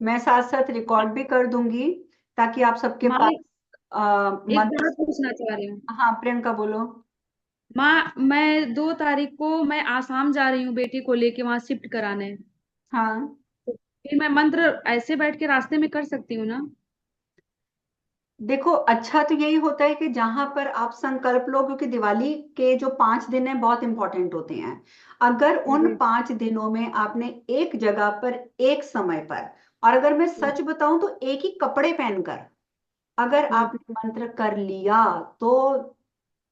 मैं साथ साथ रिकॉर्ड भी कर दूंगी ताकि आप सबके माँ, पास एक मंत्र। बात पूछना चाह रही हूँ। हाँ प्रियंका बोलो। माँ, मैं 2 तारीख को मैं आसाम जा रही हूँ बेटी को लेके वहां शिफ्ट कराने। हाँ तो फिर मैं मंत्र ऐसे बैठ के रास्ते में कर सकती हूँ ना? देखो, अच्छा तो यही होता है कि जहां पर आप संकल्प लो, क्योंकि दिवाली के जो 5 दिन हैं बहुत इंपॉर्टेंट होते हैं। अगर उन जी। 5 दिनों में आपने एक जगह पर, एक समय पर, और अगर मैं सच बताऊं तो एक ही कपड़े पहनकर अगर हम्म। आपने मंत्र कर लिया तो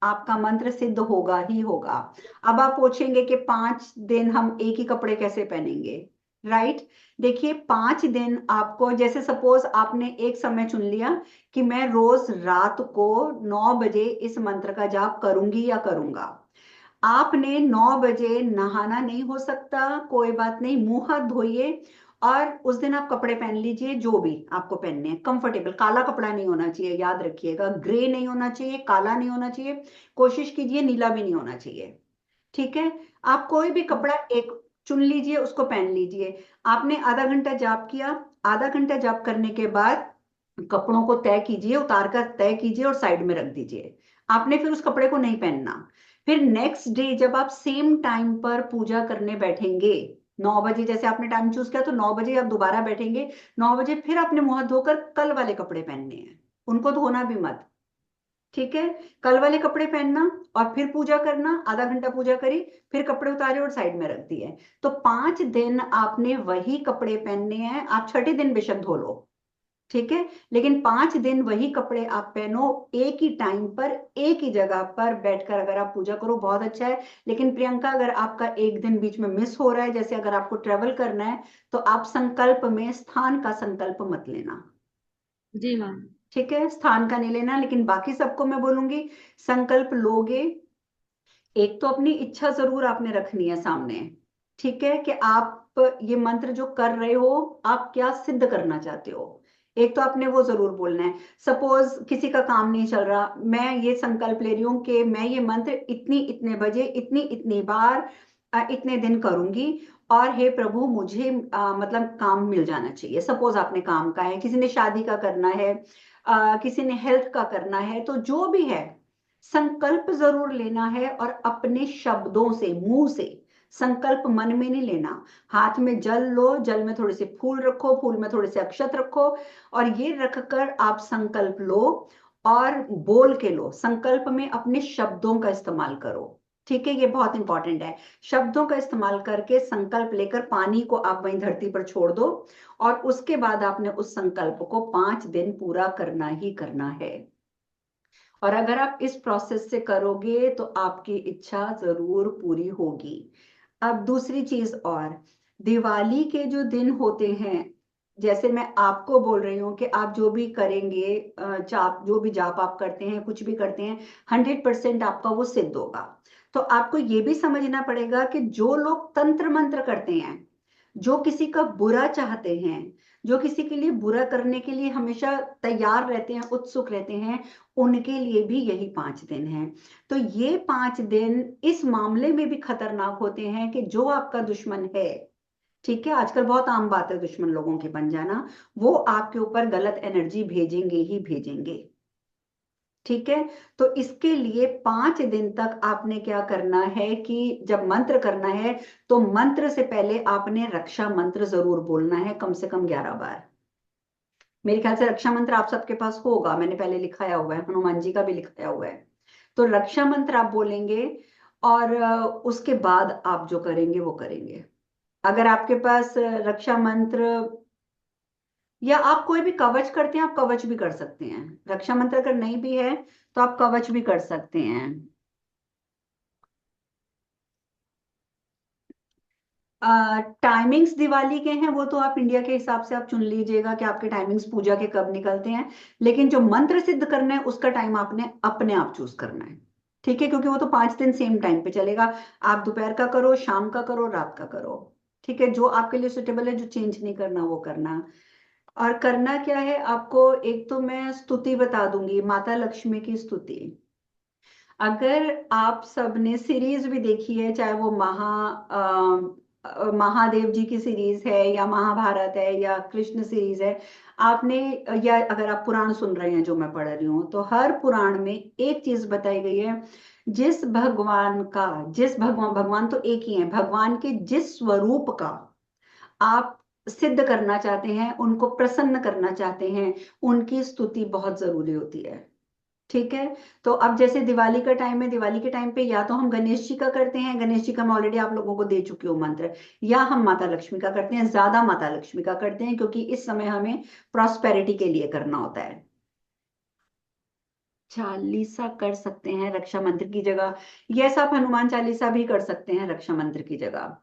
आपका मंत्र सिद्ध होगा ही होगा। अब आप पूछेंगे कि 5 दिन हम एक ही कपड़े कैसे पहनेंगे, राइट? देखिए, 5 दिन आपको, जैसे सपोज आपने एक समय चुन लिया कि मैं रोज रात को 9 बजे इस मंत्र का जाप करूंगी या करूंगा। आपने 9 बजे नहाना नहीं हो सकता, कोई बात नहीं, मुंह हाथ धोइए और उस दिन आप कपड़े पहन लीजिए जो भी आपको पहनने हैं, कंफर्टेबल। काला कपड़ा नहीं होना चाहिए, याद रखिएगा, ग्रे नहीं होना चाहिए, काला नहीं होना चाहिए, कोशिश कीजिए नीला भी नहीं होना चाहिए। ठीक है? आप कोई भी कपड़ा एक चुन लीजिए, उसको पहन लीजिए। आपने आधा घंटा जाप किया, आधा घंटा जाप करने के बाद कपड़ों को तय कीजिए, उतार कर तय कीजिए और साइड में रख दीजिए। आपने फिर उस कपड़े को नहीं पहनना। फिर नेक्स्ट डे जब आप सेम टाइम पर पूजा करने बैठेंगे, 9 बजे जैसे आपने टाइम चूज किया, तो 9 बजे आप दोबारा बैठेंगे। 9 बजे फिर आपने मुंह हाथ धोकर कल वाले कपड़े पहनने हैं, उनको धोना भी मत। ठीक है? कल वाले कपड़े पहनना और फिर पूजा करना, आधा घंटा पूजा करी, फिर कपड़े उतारे और साइड में रख दिए। तो 5 दिन आपने वही कपड़े पहनने हैं, आप छठे दिन बेशक धो लो। ठीक है? लेकिन 5 दिन वही कपड़े आप पहनो, एक ही टाइम पर, एक ही जगह पर बैठकर अगर आप पूजा करो बहुत अच्छा है। लेकिन प्रियंका, अगर आपका एक दिन बीच में मिस हो रहा है, जैसे अगर आपको ट्रेवल करना है, तो आप संकल्प में स्थान का संकल्प मत लेना। जी माँ। ठीक है? स्थान का नहीं लेना, लेकिन बाकी सबको मैं बोलूंगी, संकल्प लोगे, एक तो अपनी इच्छा जरूर आपने रखनी है सामने। ठीक है? कि आप ये मंत्र जो कर रहे हो, आप क्या सिद्ध करना चाहते हो, एक तो आपने वो जरूर बोलना है। सपोज किसी का काम नहीं चल रहा, मैं ये संकल्प ले रही हूँ कि मैं ये मंत्र इतनी इतने बजे, इतनी इतनी बार, इतने दिन करूंगी, और हे प्रभु मुझे मतलब काम मिल जाना चाहिए। सपोज आपने काम का है, किसी ने शादी का करना है, किसी ने हेल्थ का करना है, तो जो भी है, संकल्प जरूर लेना है और अपने शब्दों से, मुंह से। संकल्प मन में नहीं लेना। हाथ में जल लो, जल में थोड़े से फूल रखो, फूल में थोड़े से अक्षत रखो, और ये रखकर आप संकल्प लो और बोल के लो। संकल्प में अपने शब्दों का इस्तेमाल करो। ठीक है? ये बहुत इंपॉर्टेंट है। शब्दों का इस्तेमाल करके संकल्प लेकर पानी को आप वहीं धरती पर छोड़ दो, और उसके बाद आपने उस संकल्प को 5 दिन पूरा करना ही करना है। और अगर आप इस प्रोसेस से करोगे तो आपकी इच्छा जरूर पूरी होगी। अब दूसरी चीज और, दिवाली के जो दिन होते हैं, जैसे मैं आपको बोल रही हूँ कि आप जो भी करेंगे, जाप, जो भी जाप आप करते हैं, कुछ भी करते हैं, 100% आपका वो सिद्ध होगा। तो आपको ये भी समझना पड़ेगा कि जो लोग तंत्र मंत्र करते हैं, जो किसी का बुरा चाहते हैं, जो किसी के लिए बुरा करने के लिए हमेशा तैयार रहते हैं, उत्सुक रहते हैं, उनके लिए भी यही 5 दिन हैं। तो ये 5 दिन इस मामले में भी खतरनाक होते हैं कि जो आपका दुश्मन है, ठीक है, आजकल बहुत आम बात है दुश्मन लोगों के बन जाना, वो आपके ऊपर गलत एनर्जी भेजेंगे ही भेजेंगे। ठीक है? तो इसके लिए 5 दिन तक आपने क्या करना है कि जब मंत्र करना है, तो मंत्र से पहले आपने रक्षा मंत्र जरूर बोलना है, कम से कम 11 बार। मेरे ख्याल से रक्षा मंत्र आप सबके पास होगा, मैंने पहले लिखाया हुआ है, हनुमान जी का भी लिखाया हुआ है। तो रक्षा मंत्र आप बोलेंगे, और उसके बाद आप जो करेंगे वो करेंगे। अगर आपके पास रक्षा मंत्र, या आप कोई भी कवच करते हैं, आप कवच भी कर सकते हैं। रक्षा मंत्र अगर नहीं भी है तो आप कवच भी कर सकते हैं। टाइमिंग्स दिवाली के हैं, वो तो आप इंडिया के हिसाब से आप चुन लीजिएगा कि आपके टाइमिंग्स पूजा के कब निकलते हैं। लेकिन जो मंत्र सिद्ध करना है उसका टाइम आपने अपने आप चूज करना है। ठीक है? क्योंकि वो तो 5 दिन सेम टाइम पे चलेगा। आप दोपहर का करो, शाम का करो, रात का करो। ठीक है? जो आपके लिए सुटेबल है, जो चेंज नहीं करना वो करना। और करना क्या है आपको, एक तो मैं स्तुति बता दूंगी, माता लक्ष्मी की स्तुति। अगर आप सबने सीरीज भी देखी है, चाहे वो महादेव जी की सीरीज है या महाभारत है या कृष्ण सीरीज है, आपने, या अगर आप पुराण सुन रहे हैं जो मैं पढ़ रही हूँ, तो हर पुराण में एक चीज बताई गई है। जिस भगवान का, जिस भगवान, भगवान तो एक ही है, भगवान के जिस स्वरूप का आप सिद्ध करना चाहते हैं, उनको प्रसन्न करना चाहते हैं, उनकी स्तुति बहुत जरूरी होती है। ठीक है। तो अब जैसे दिवाली का टाइम है, दिवाली के टाइम पे या तो हम गणेश जी का करते हैं, गणेश जी का मैं ऑलरेडी आप लोगों को दे चुकी हूँ मंत्र, या हम माता लक्ष्मी का करते हैं, ज्यादा माता लक्ष्मी का करते हैं क्योंकि इस समय हमें प्रॉस्पेरिटी के लिए करना होता है। चालीसा कर सकते हैं रक्षा मंत्र की जगह, यस आप हनुमान चालीसा भी कर सकते हैं रक्षा मंत्र की जगह।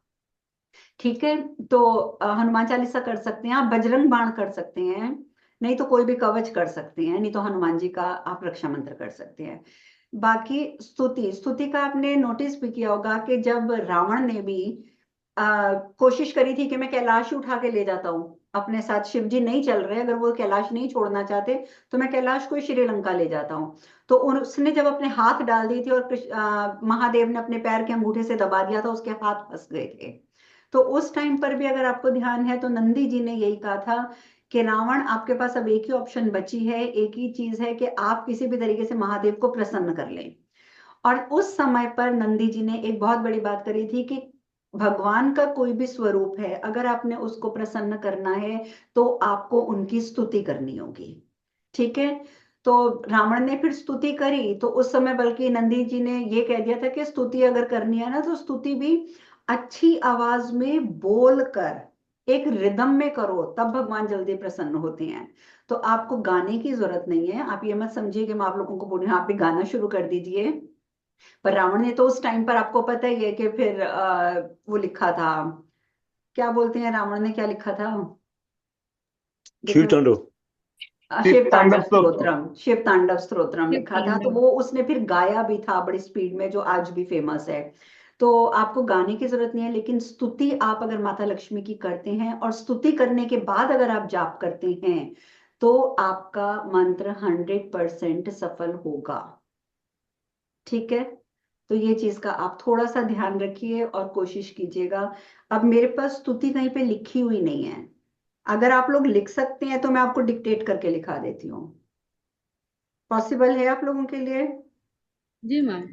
ठीक है। तो हनुमान चालीसा कर सकते हैं, आप बजरंग बाण कर सकते हैं, नहीं तो कोई भी कवच कर सकते हैं, नहीं तो हनुमान जी का आप रक्षा मंत्र कर सकते हैं। बाकी स्तुति, स्तुति का आपने नोटिस भी किया होगा कि जब रावण ने भी कोशिश करी थी कि मैं कैलाश ही उठा के ले जाता हूँ अपने साथ, शिव जी नहीं चल रहे, अगर वो कैलाश नहीं छोड़ना चाहते तो मैं कैलाश को ही श्रीलंका ले जाता हूँ। तो उसने जब अपने हाथ डाल दी थी और महादेव ने अपने पैर के अंगूठे से दबा दिया था, उसके हाथ फंस गए थे। तो उस टाइम पर भी अगर आपको ध्यान है तो नंदी जी ने यही कहा था कि रावण, आपके पास अब एक ही ऑप्शन बची है, एक ही चीज है कि आप किसी भी तरीके से महादेव को प्रसन्न कर लें। और उस समय पर नंदी जी ने एक बहुत बड़ी बात करी थी कि भगवान का कोई भी स्वरूप है, अगर आपने उसको प्रसन्न करना है तो आपको उनकी स्तुति करनी होगी। ठीक है। तो रावण ने फिर स्तुति करी, तो उस समय बल्कि नंदी जी ने ये कह दिया था कि स्तुति अगर करनी है ना तो स्तुति भी अच्छी आवाज में बोल कर, एक रिदम में करो, तब भगवान जल्दी प्रसन्न होते हैं। तो आपको गाने की जरूरत नहीं है, आप ये मत समझिए कि मैं आप लोगों को बोल रही हूँ आप भी गाना शुरू कर दीजिए। पर रावण ने तो उस टाइम पर, आपको पता ही है कि फिर वो लिखा था, क्या बोलते हैं, रावण ने क्या लिखा था, शिव देखो, तांडव। शिव शिव तांडव तांडव स्तोत्र। स्तोत्रम, शिव तांडव स्तोत्रम शिव लिखा था, तो तांडव। वो उसने फिर गाया भी था बड़ी स्पीड में, जो आज भी फेमस है। तो आपको गाने की जरूरत नहीं है, लेकिन स्तुति आप अगर माता लक्ष्मी की करते हैं और स्तुति करने के बाद अगर आप जाप करते हैं तो आपका मंत्र 100% सफल होगा। ठीक है। तो ये चीज का आप थोड़ा सा ध्यान रखिए और कोशिश कीजिएगा। अब मेरे पास स्तुति कहीं पे लिखी हुई नहीं है, अगर आप लोग लिख सकते हैं तो मैं आपको डिक्टेट करके लिखा देती हूँ। पॉसिबल है आप लोगों के लिए? जी मैम।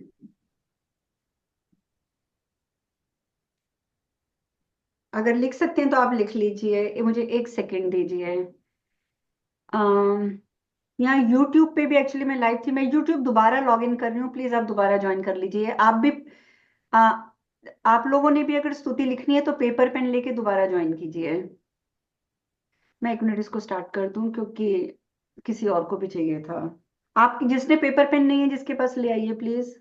अगर लिख सकते हैं तो आप लिख लीजिए, मुझे एक सेकंड दीजिए। अम, यहाँ यूट्यूब पे भी एक्चुअली मैं लाइव थी, मैं यूट्यूब दोबारा लॉग इन कर रही हूँ, प्लीज आप दोबारा ज्वाइन कर लीजिए। आप भी आ, आप लोगों ने भी अगर स्तुति लिखनी है तो पेपर पेन लेके दोबारा ज्वाइन कीजिए। मैं एक मिनट इसको स्टार्ट कर दूं क्योंकि किसी और को भी चाहिए था। आप जिसने पेपर पेन नहीं है जिसके पास ले आइए प्लीज।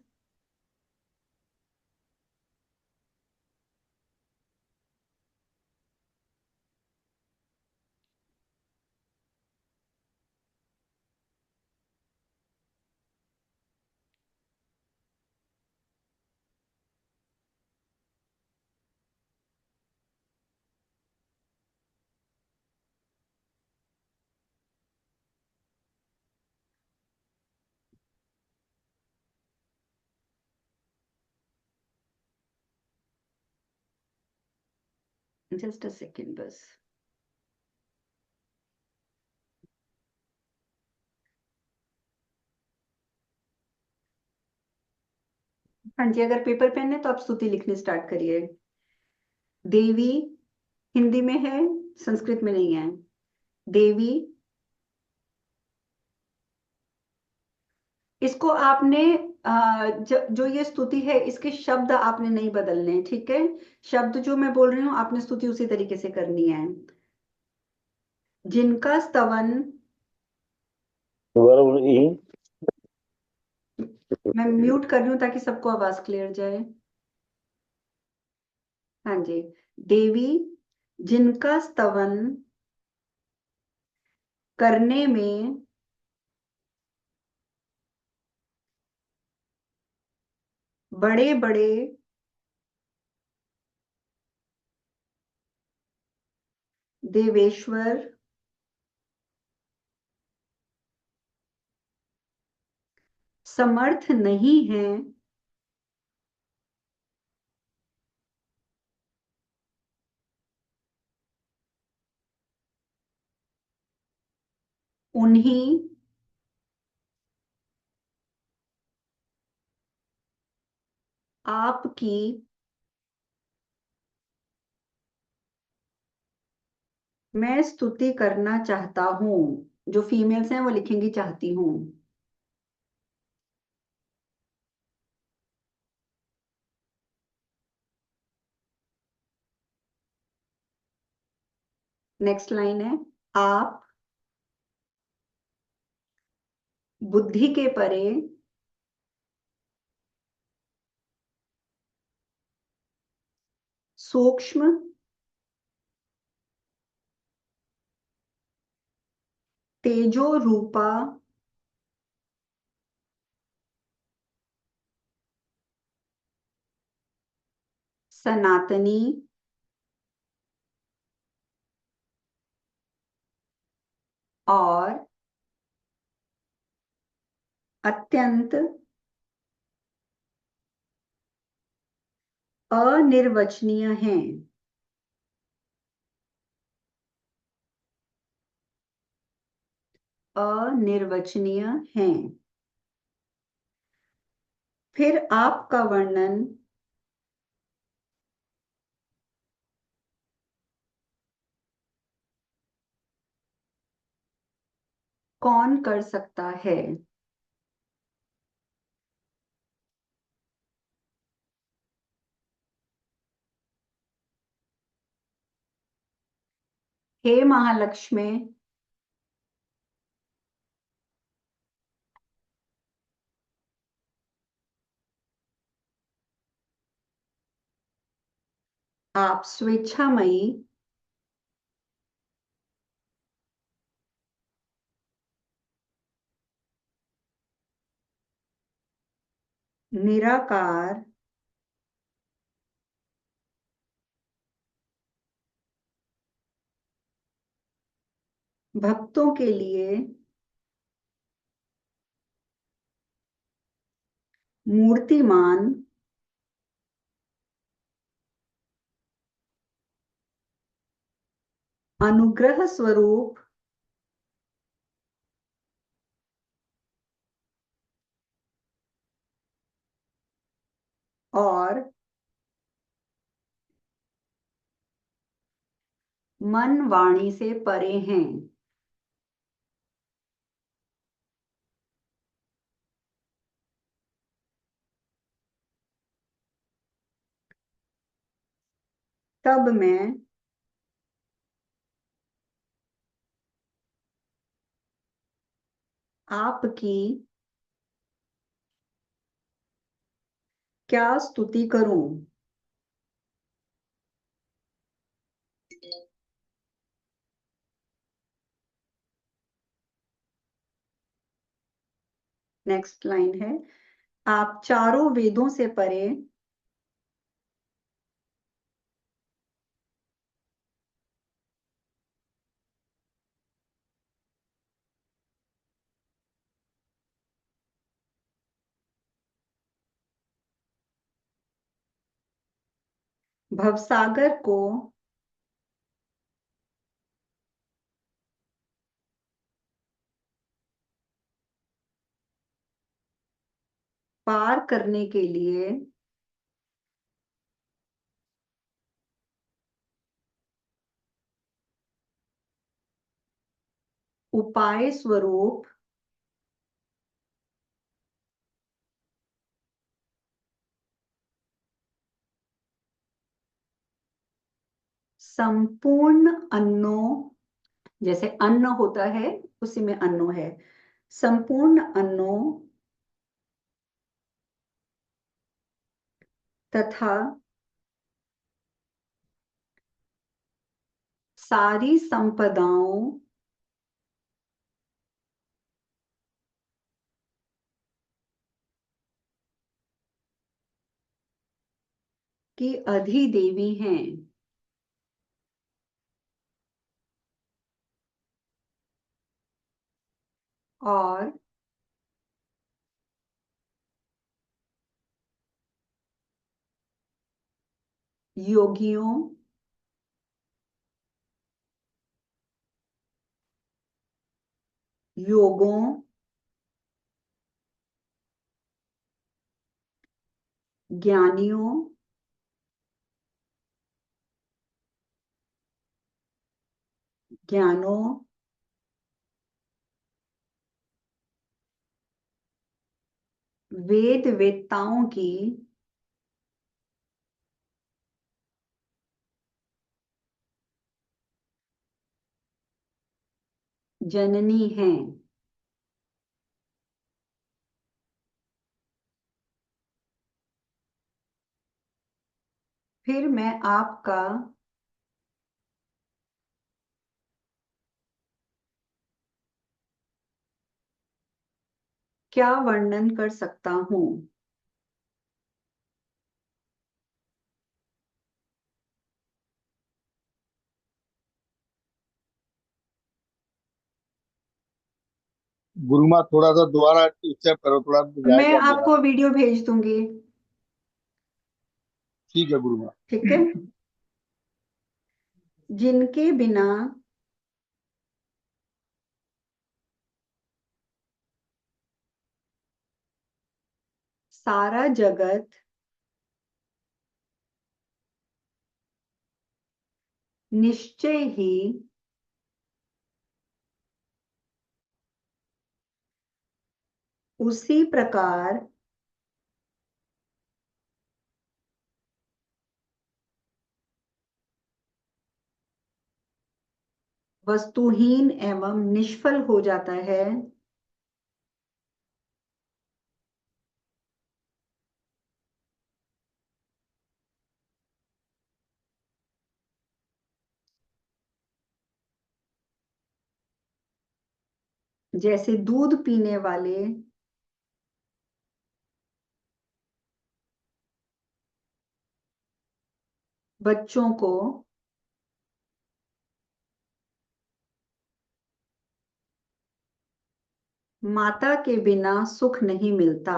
जस्ट अ सेकेंड बस। हाँ जी, अगर पेपर पेन है तो आप स्तुति लिखनी स्टार्ट करिए। देवी हिंदी में है, संस्कृत में नहीं है। देवी, इसको आपने जो ये स्तुति है इसके शब्द आपने नहीं बदलने, ठीक है। शब्द जो मैं बोल रही हूँ आपने स्तुति उसी तरीके से करनी है। जिनका स्तवन, दोबारा बोलिए। मैं म्यूट कर रही हूँ ताकि सबको आवाज क्लियर जाए। हाँ जी। देवी जिनका स्तवन करने में बड़े बड़े देवेश्वर समर्थ नहीं हैं, उन्हीं आपकी मैं स्तुति करना चाहता हूँ। जो फीमेल्स हैं वो लिखेंगी चाहती हूँ। नेक्स्ट लाइन है, आप बुद्धि के परे सूक्ष्म तेजो रूपा सनातनी और अत्यंत अनिर्वचनीय हैं। अनिर्वचनीय हैं। फिर आपका वर्णन कौन कर सकता है। हे महालक्ष्मी, आप स्वेच्छामयी निराकार भक्तों के लिए मूर्तिमान अनुग्रह स्वरूप और मन वाणी से परे हैं। तब मैं आपकी क्या स्तुति करूं। नेक्स्ट लाइन है, आप चारों वेदों से परे भवसागर को पार करने के लिए उपाय स्वरूप संपूर्ण अन्नों, जैसे अन्न होता है उसी में अन्नों है, संपूर्ण अन्नों तथा सारी संपदाओं की अधिदेवी हैं और योगियों योगों, ज्ञानियों, ज्ञानों, वेद वेत्ताओं की जननी हैं। फिर मैं आपका क्या वर्णन कर सकता हूँ। गुरु माँ थोड़ा सा दोबारा स्टेप करो, थोड़ा मैं जाएगा मेरा। आपको वीडियो भेज दूंगी। ठीक है गुरु माँ। ठीक है। जिनके बिना सारा जगत निश्चय ही उसी प्रकार वस्तुहीन एवं निष्फल हो जाता है, जैसे दूध पीने वाले बच्चों को माता के बिना सुख नहीं मिलता।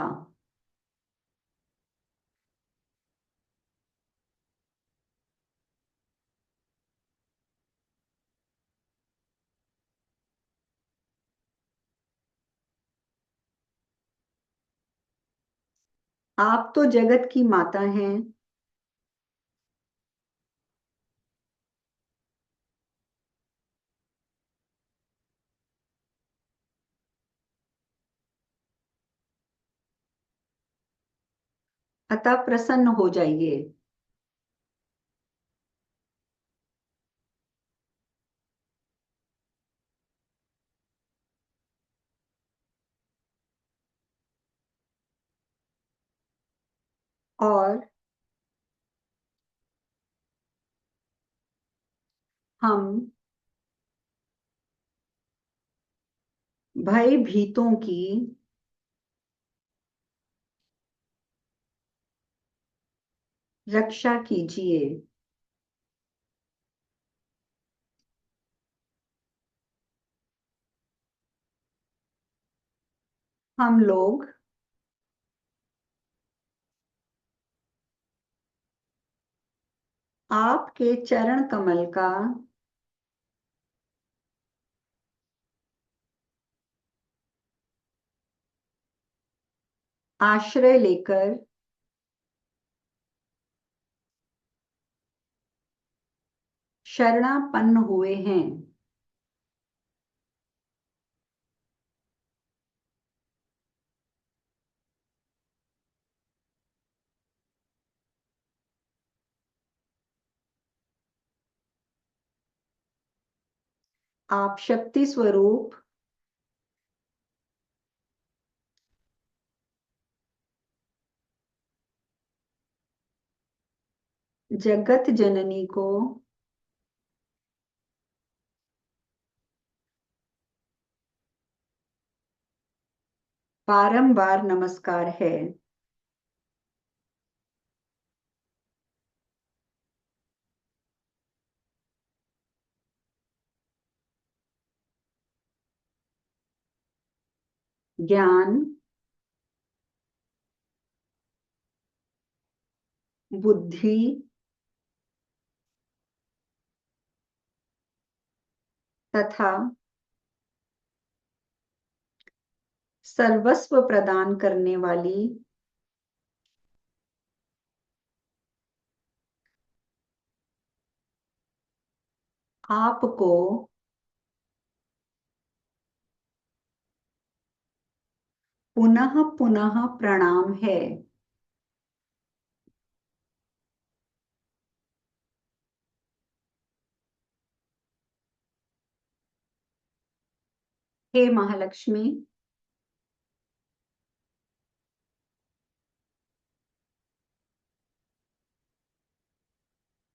आप तो जगत की माता हैं, अतः प्रसन्न हो जाइए। और हम भय भीतों की रक्षा कीजिए। हम लोग आपके चरण कमल का आश्रय लेकर शरणापन्न हुए हैं। आप शक्ति स्वरूप जगत जननी को बारंबार नमस्कार है। ज्ञान, बुद्धि, तथा सर्वस्व प्रदान करने वाली, आपको पुनः पुनः प्रणाम है। हे महालक्ष्मी,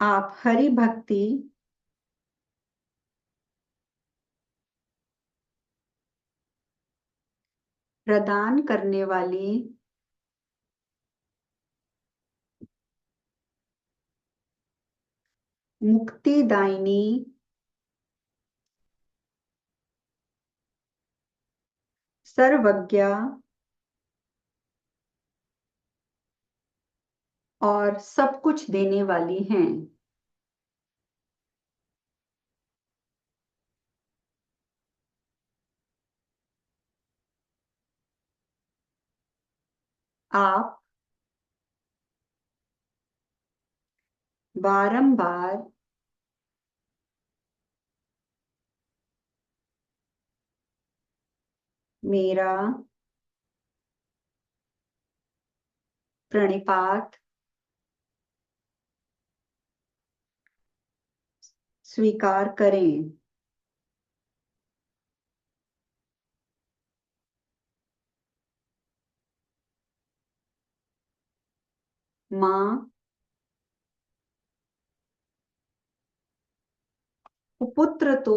आप हरि भक्ति प्रदान करने वाली, मुक्तिदायिनी, सर्वज्ञा और सब कुछ देने वाली हैं। आप बारंबार मेरा प्रणिपात स्वीकार करें। माँ, पुत्र तो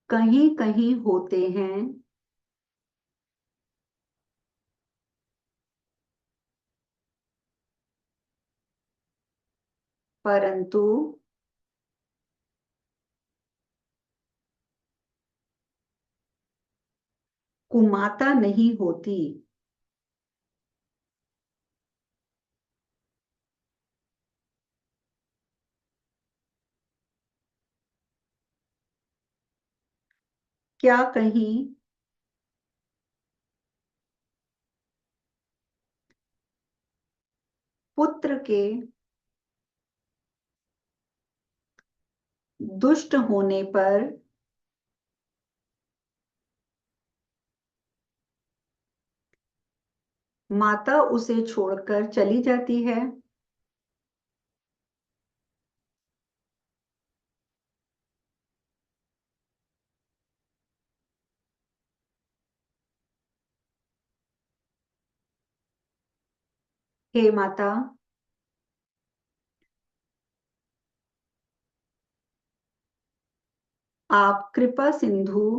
कहीं कहीं होते हैं, परंतु कुमाता नहीं होती। क्या कहीं पुत्र के दुष्ट होने पर माता उसे छोड़कर चली जाती है? हे माता, आप कृपा सिंधु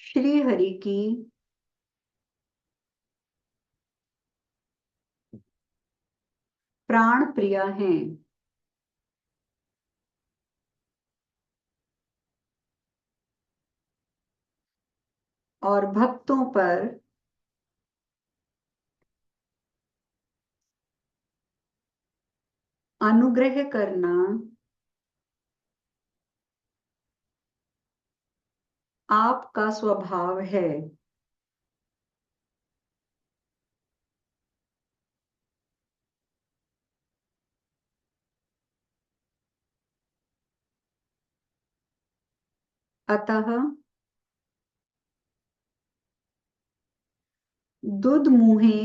श्री हरि की प्राण प्रिया हैं और भक्तों पर अनुग्रह करना आपका स्वभाव है। अतः दुध मुहे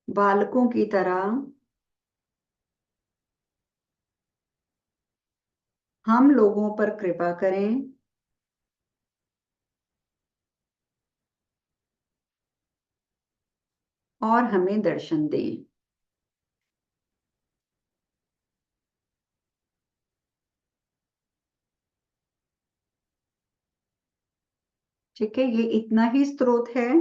बालकों की तरह हम लोगों पर कृपा करें और हमें दर्शन दें। ठीक है, ये इतना ही स्तोत्र है।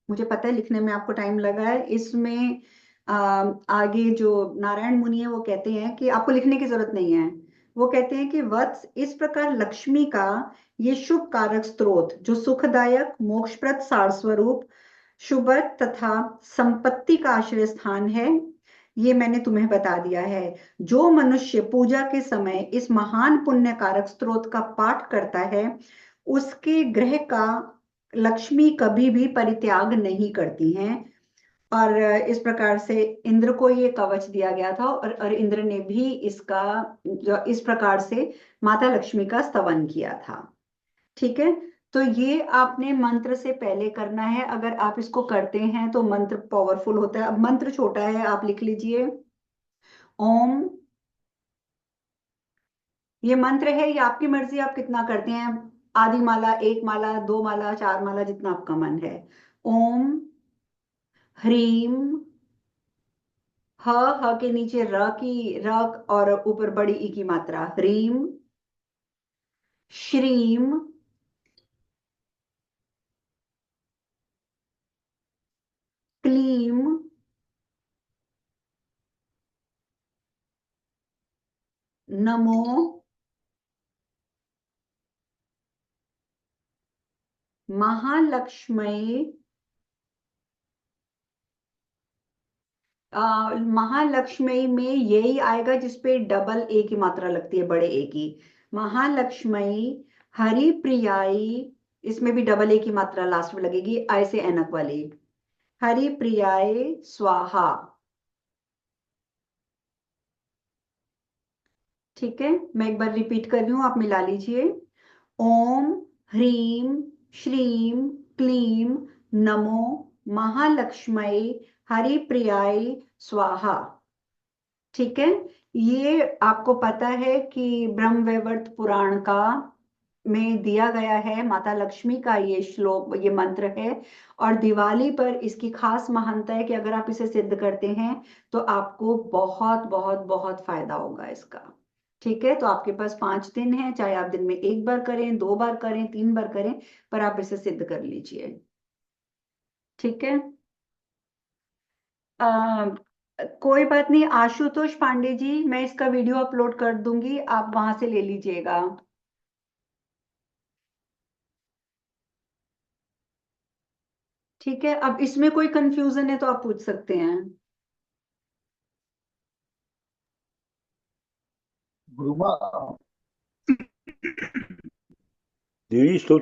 मुझे पता है लिखने में आपको टाइम लगा है। इसमें आगे जो नारायण मुनि है वो कहते हैं कि आपको लिखने की जरूरत नहीं है, वो कहते हैं कि वत्स, इस प्रकार लक्ष्मी का ये शुभ कारक स्रोत जो सुखदायक मोक्षप्रद सार स्वरूप शुभद तथा संपत्ति का आश्रय स्थान है, ये मैंने तुम्हें बता दिया है। जो मनुष्य पूजा के समय इस महान पुण्य कारक स्रोत का पाठ करता है, उसके ग्रह का लक्ष्मी कभी भी परित्याग नहीं करती हैं। और इस प्रकार से इंद्र को ये कवच दिया गया था, और इंद्र ने भी इसका जो इस प्रकार से माता लक्ष्मी का स्तवन किया था। ठीक है, तो ये आपने मंत्र से पहले करना है। अगर आप इसको करते हैं तो मंत्र पावरफुल होता है। अब मंत्र छोटा है, आप लिख लीजिए ओम। ये मंत्र है, ये आपकी मर्जी, आप कितना करते हैं। आधी माला, एक माला, दो माला, चार माला, जितना आपका मन है। ओम ह्रीम, ह के नीचे र की, र और ऊपर बड़ी ई की मात्रा, ह्रीम श्रीम क्लीम नमो महालक्ष्मी। महालक्ष्मी में यही आएगा जिसपे डबल ए की मात्रा लगती है, बड़े ए की। महालक्ष्मी हरिप्रियाई, इसमें भी डबल ए की मात्रा लास्ट में लगेगी, आय से एनक वाली। हरिप्रियाय स्वाहा। ठीक है, मैं एक बार रिपीट कर रही हूं, आप मिला लीजिए। ओम ह्रीम श्रीम क्लीम नमो महालक्ष्मी हरिप्रियाय स्वाहा। ठीक है, ये आपको पता है कि ब्रह्मवैवर्त पुराण का में दिया गया है, माता लक्ष्मी का ये श्लोक, ये मंत्र है। और दिवाली पर इसकी खास महानता है कि अगर आप इसे सिद्ध करते हैं तो आपको बहुत बहुत बहुत फायदा होगा इसका। ठीक है, तो आपके पास 5 दिन है, चाहे आप दिन में एक बार करें, 2 बार करें, 3 बार करें, पर आप इसे सिद्ध कर लीजिए। ठीक है, कोई बात नहीं आशुतोष पांडे जी, मैं इसका वीडियो अपलोड कर दूंगी, आप वहां से ले लीजिएगा। ठीक है, अब इसमें कोई कंफ्यूजन है तो आप पूछ सकते हैं। गुरुमा देवी स्तोत्र